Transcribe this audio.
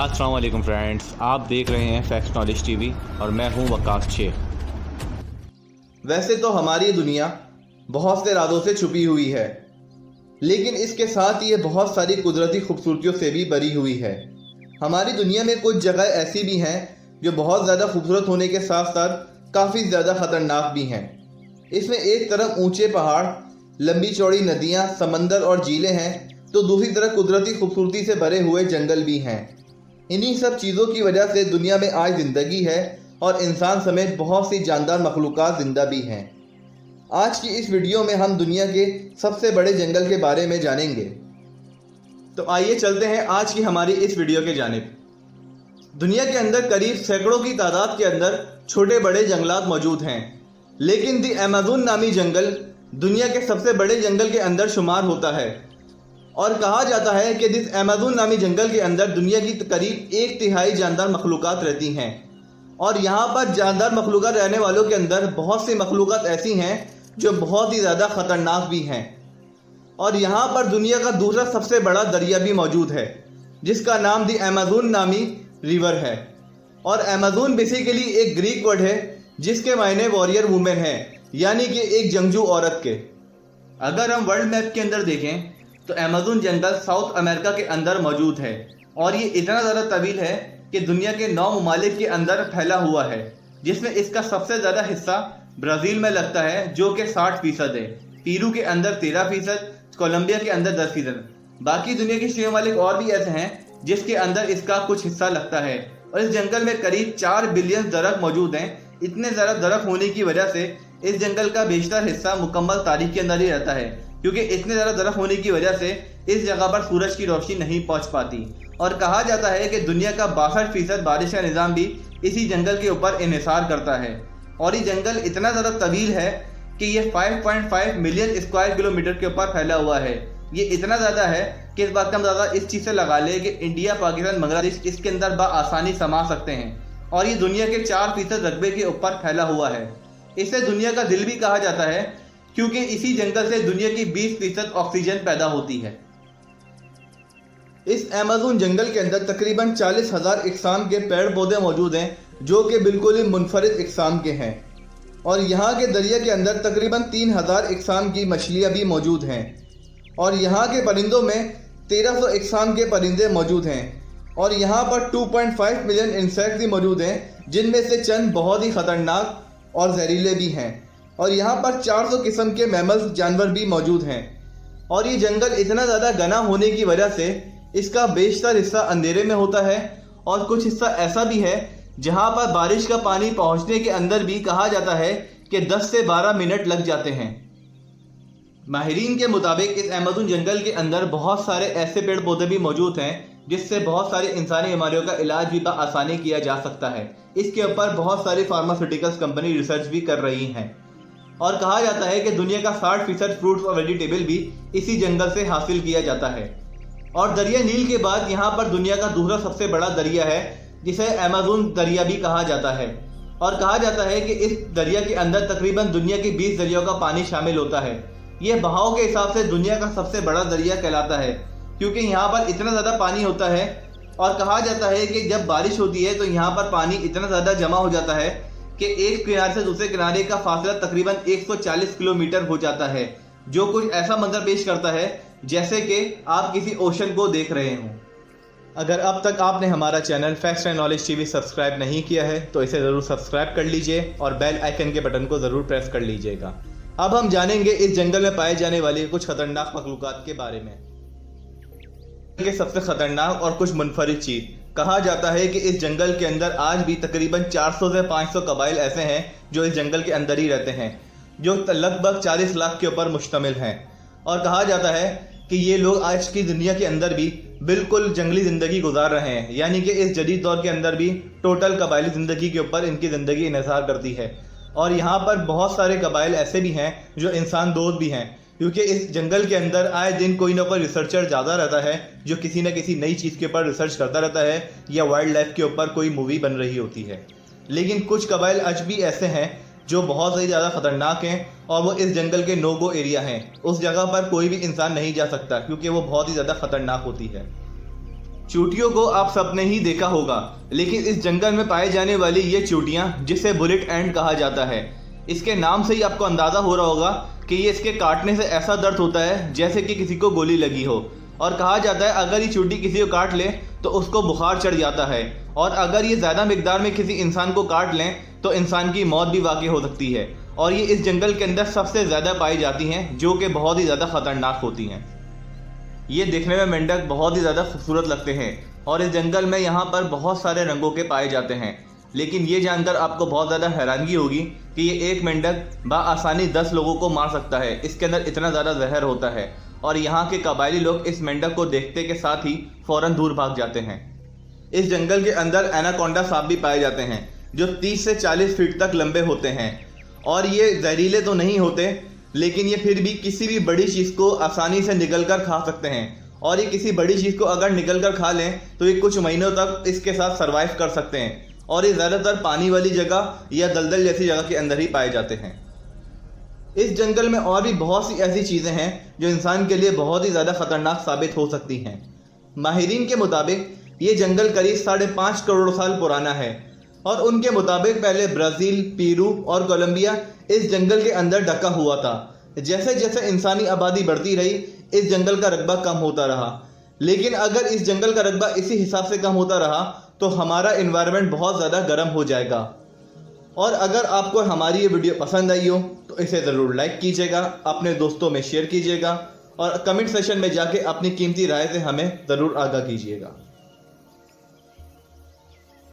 अस्सलाम वालेकुम फ्रेंड्स, आप देख रहे हैं फैक्ट नॉलेज टीवी और मैं हूं वकास शेख। वैसे तो हमारी दुनिया बहुत से राजों से छुपी हुई है, लेकिन इसके साथ ये बहुत सारी कुदरती खूबसूरतियों से भी भरी हुई है। हमारी दुनिया में कुछ जगह ऐसी भी हैं जो बहुत ज़्यादा खूबसूरत होने के साथ साथ काफ़ी ज़्यादा ख़तरनाक भी हैं। इसमें एक तरफ ऊंचे पहाड़, लंबी चौड़ी नदियाँ, समंदर और झीलें हैं, तो दूसरी तरफ कुदरती खूबसूरती से भरे हुए जंगल भी हैं। इन्हीं सब चीज़ों की वजह से दुनिया में आज ज़िंदगी है और इंसान समेत बहुत सी जानदार मखलूक़ात ज़िंदा भी हैं। आज की इस वीडियो में हम दुनिया के सबसे बड़े जंगल के बारे में जानेंगे। तो आइए चलते हैं आज की हमारी इस वीडियो के जानिब। दुनिया के अंदर करीब सैकड़ों की तादाद के अंदर छोटे बड़े जंगलात मौजूद हैं, लेकिन दी अमेज़न नामी जंगल दुनिया के सबसे बड़े जंगल के अंदर शुमार होता है और कहा जाता है कि दिस अमेज़न नामी जंगल के अंदर दुनिया की करीब 1/3 जानदार मखलूक़ात रहती हैं। और यहाँ पर जानदार मखलूक़ात रहने वालों के अंदर बहुत सी मखलूक़ात ऐसी हैं जो बहुत ही ज़्यादा ख़तरनाक भी हैं। और यहाँ पर दुनिया का दूसरा सबसे बड़ा दरिया भी मौजूद है, जिसका नाम दी अमेज़न नामी रिवर है। और अमेज़न बेसिकली एक ग्रीक वर्ड है जिसके मायने वॉरियर वुमेन है, यानी कि एक जंगजू औरत के। अगर हम वर्ल्ड मैप के अंदर देखें तो अमेज़न जंगल साउथ अमेरिका के अंदर मौजूद है और ये इतना ज़्यादा तवील है कि दुनिया के 9 ममालिक के अंदर फैला हुआ है, जिसमें इसका सबसे ज़्यादा हिस्सा ब्राज़ील में लगता है जो कि 60% है, पेरू के अंदर 13%, कोलंबिया के अंदर 10%। बाकी दुनिया के 6 ममालिक और भी ऐसे हैं जिसके अंदर इसका कुछ हिस्सा लगता है। और इस जंगल में करीब 4 बिलियन दरख्त मौजूद हैं। इतने ज़्यादा दरख्त होने की वजह से इस जंगल का बेशतर हिस्सा मुकम्मल तारीख के अंदर ही रहता है, क्योंकि इतने ज़्यादा दरख्त होने की वजह से इस जगह पर सूरज की रोशनी नहीं पहुंच पाती। और कहा जाता है कि दुनिया का 62% बारिश का निज़ाम भी इसी जंगल के ऊपर इन्हिसार करता है। और ये जंगल इतना ज़्यादा तवील है कि ये 5.5 मिलियन स्क्वायर किलोमीटर के ऊपर फैला हुआ है। ये इतना ज़्यादा है कि इस बात का अंदाज़ा इस चीज़ से लगा ले कि इंडिया, पाकिस्तान, बांग्लादेश इसके अंदर बआसानी समा सकते हैं। और ये दुनिया के 4% रकबे के ऊपर फैला हुआ है। इसे दुनिया का दिल भी कहा जाता है, क्योंकि इसी जंगल से दुनिया की 20% ऑक्सीजन पैदा होती है। इस अमेज़न जंगल के अंदर तकरीबन 40,000 इकसाम के पेड़ पौधे मौजूद हैं, जो कि बिल्कुल ही मुनफरिद इकसाम के हैं। और यहाँ के दरिया के अंदर तकरीबन 3,000 इकसाम की मछलियाँ भी मौजूद हैं। और यहाँ के परिंदों में 1300 इकसाम के परिंदे मौजूद हैं। और यहाँ पर 2.5 मिलियन इंसेक्ट भी मौजूद हैं, जिनमें से चंद बहुत ही ख़तरनाक और जहरीले भी हैं। और यहाँ पर 400 किस्म के मैमल्स जानवर भी मौजूद हैं। और ये जंगल इतना ज़्यादा घना होने की वजह से इसका बेशतर हिस्सा अंधेरे में होता है और कुछ हिस्सा ऐसा भी है जहाँ पर बारिश का पानी पहुँचने के अंदर भी कहा जाता है कि 10 से 12 मिनट लग जाते हैं। माहिरीन के मुताबिक इस अमेज़न जंगल के अंदर बहुत सारे ऐसे पेड़ पौधे भी मौजूद हैं जिससे बहुत सारी इंसानी बीमारियों का इलाज भी आसानी किया जा सकता है। इसके ऊपर बहुत सारी फार्मास्यूटिकल्स कंपनी रिसर्च भी कर रही हैं। और कहा जाता है कि दुनिया का 60% फ्रूट्स और वेजिटेबल भी इसी जंगल से हासिल किया जाता है। और दरिया नील के बाद यहाँ पर दुनिया का दूसरा सबसे बड़ा दरिया है, जिसे अमेज़न दरिया भी कहा जाता है। और कहा जाता है कि इस दरिया के अंदर तकरीबन दुनिया के 20 दरियाओं का पानी शामिल होता है। ये बहाव के हिसाब से दुनिया का सबसे बड़ा दरिया कहलाता है, क्योंकि यहाँ पर इतना ज़्यादा पानी होता है। और कहा जाता है कि जब बारिश होती है तो यहाँ पर पानी इतना ज़्यादा जमा हो जाता है कि एक किनारे से दूसरे किनारे का फासला तकरीबन 140 किलोमीटर हो जाता है, जो कुछ ऐसा मंजर पेश करता है जैसे कि आप किसी ओशन को देख रहे हों। अगर अब तक आपने हमारा channel facts and knowledge TV subscribe नहीं किया है तो इसे ज़रूर सब्सक्राइब कर लीजिए और बेल आइकन के बटन को ज़रूर प्रेस कर लीजिएगा। अब हम जानेंगे इस जंगल में पाए जाने वाली कुछ खतरनाक मखलूक़ात के बारे में। के सबसे खतरनाक और कुछ मुनफरिद चीज़, कहा जाता है कि इस जंगल के अंदर आज भी तकरीबन 400 से 500 कबाइल ऐसे हैं जो इस जंगल के अंदर ही रहते हैं, जो लगभग 40 लाख के ऊपर मुश्तमिल हैं। और कहा जाता है कि ये लोग आज की दुनिया के अंदर भी बिल्कुल जंगली ज़िंदगी गुजार रहे हैं, यानी कि इस जदीद दौर के अंदर भी टोटल कबायली ज़िंदगी के ऊपर इनकी ज़िंदगी इन्हिसार करती है। और यहाँ पर बहुत सारे कबाइल ऐसे भी हैं जो इंसान दोस्त भी हैं, क्योंकि इस जंगल के अंदर आए दिन कोई ना कोई रिसर्चर ज़्यादा रहता है जो किसी न किसी नई चीज़ के ऊपर रिसर्च करता रहता है या वाइल्ड लाइफ के ऊपर कोई मूवी बन रही होती है। लेकिन कुछ कबाइल आज भी ऐसे हैं जो बहुत ही ज़्यादा ख़तरनाक हैं और वो इस जंगल के नो गो एरिया हैं। उस जगह पर कोई भी इंसान नहीं जा सकता क्योंकि वो बहुत ही ज़्यादा ख़तरनाक होती है। चूटियों को आप सबने ही देखा होगा, लेकिन इस जंगल में पाए जाने वाली ये चूटियां, जिसे बुलेट एंड कहा जाता है, इसके नाम से ही आपको अंदाज़ा हो रहा होगा कि ये इसके काटने से ऐसा दर्द होता है जैसे कि किसी को गोली लगी हो। और कहा जाता है अगर ये चूटी किसी को काट ले तो उसको बुखार चढ़ जाता है, और अगर ये ज़्यादा मिकदार में किसी इंसान को काट लें तो इंसान की मौत भी वाक़ई हो सकती है। और ये इस जंगल के अंदर सबसे ज़्यादा पाई जाती हैं, जो कि बहुत ही ज़्यादा ख़तरनाक होती हैं। ये देखने में मेंढक बहुत ही ज़्यादा खूबसूरत लगते हैं और इस जंगल में यहाँ पर बहुत सारे रंगों के पाए जाते हैं। लेकिन ये जानकर आपको बहुत ज़्यादा हैरानगी होगी कि ये एक मेंढक बआसानी 10 लोगों को मार सकता है। इसके अंदर इतना ज़्यादा जहर होता है और यहाँ के कबायली लोग इस मेंढक को देखते के साथ ही फ़ौरन दूर भाग जाते हैं। इस जंगल के अंदर एनाकोंडा सांप भी पाए जाते हैं जो 30 से 40 फीट तक लंबे होते हैं और ये जहरीले तो नहीं होते, लेकिन ये फिर भी किसी भी बड़ी चीज़ को आसानी से निगल कर खा सकते हैं। और ये किसी बड़ी चीज़ को अगर निगल कर खा लें तो ये कुछ महीनों तक इसके साथ सरवाइव कर सकते हैं। और ये ज़्यादातर पानी वाली जगह या दलदल जैसी जगह के अंदर ही पाए जाते हैं। इस जंगल में और भी बहुत सी ऐसी चीज़ें हैं जो इंसान के लिए बहुत ही ज़्यादा ख़तरनाक साबित हो सकती हैं। माहिरीन के मुताबिक ये जंगल करीब 5.5 करोड़ साल पुराना है और उनके मुताबिक पहले ब्राज़ील, पेरू और कोलंबिया इस जंगल के अंदर ढका हुआ था। जैसे जैसे इंसानी आबादी बढ़ती रही इस जंगल का रकबा कम होता रहा, लेकिन अगर इस जंगल का रकबा इसी हिसाब से कम होता रहा तो हमारा एनवायरनमेंट बहुत ज़्यादा गर्म हो जाएगा। और अगर आपको हमारी ये वीडियो पसंद आई हो तो इसे ज़रूर लाइक कीजिएगा, अपने दोस्तों में शेयर कीजिएगा और कमेंट सेशन में जाके अपनी कीमती राय से हमें ज़रूर आगाह कीजिएगा।